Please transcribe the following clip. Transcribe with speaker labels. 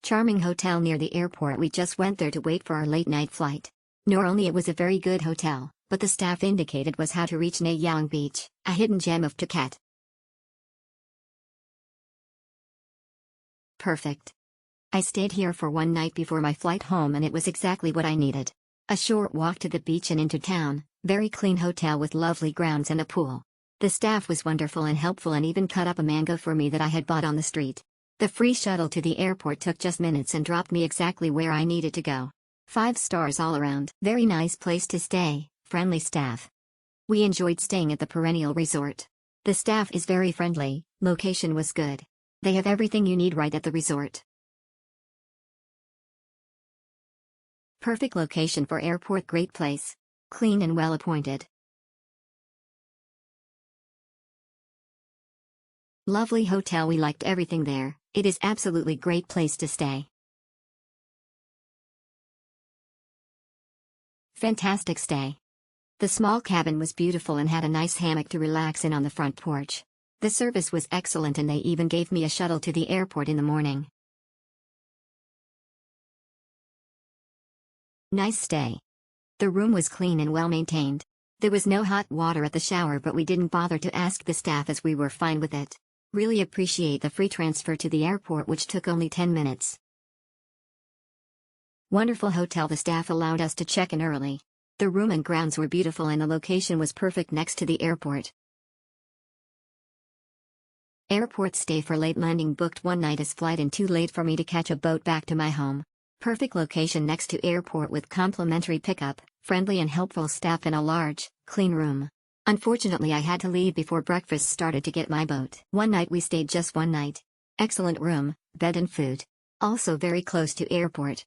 Speaker 1: Charming hotel near the airport. We just went there to wait for our late-night flight. Not only it was a very good hotel, but the staff indicated was how to reach Nha Yang Beach, a hidden gem of Phuket. Perfect. I stayed here for one night before my flight home and it was exactly what I needed. A short walk to the beach and into town, very clean hotel with lovely grounds and a pool. The staff was wonderful and helpful and even cut up a mango for me that I had bought on the street. The free shuttle to the airport took just minutes and dropped me exactly where I needed to go. 5 stars all around. Very nice place to stay, friendly staff. We enjoyed staying at the Perennial Resort. The staff is very friendly, location was good. They have everything you need right at the resort. Perfect location for airport. Great place. Clean and well appointed. Lovely hotel. We liked everything there. It is absolutely great place to stay. Fantastic stay. The small cabin was beautiful and had a nice hammock to relax in on the front porch. The service was excellent and they even gave me a shuttle to the airport in the morning. Nice stay. The room was clean and well maintained. There was no hot water at the shower but we didn't bother to ask the staff as we were fine with it. Really appreciate the free transfer to the airport which took only 10 minutes. Wonderful hotel. The staff allowed us to check in early. The room and grounds were beautiful and the location was perfect next to the airport. Airport stay for late landing. Booked one night as flight and too late for me to catch a boat back to my home. Perfect location next to airport with complimentary pickup, friendly and helpful staff and a large, clean room. Unfortunately I had to leave before breakfast started to get my boat. One night we stayed just one night. Excellent room, bed and food. Also very close to airport.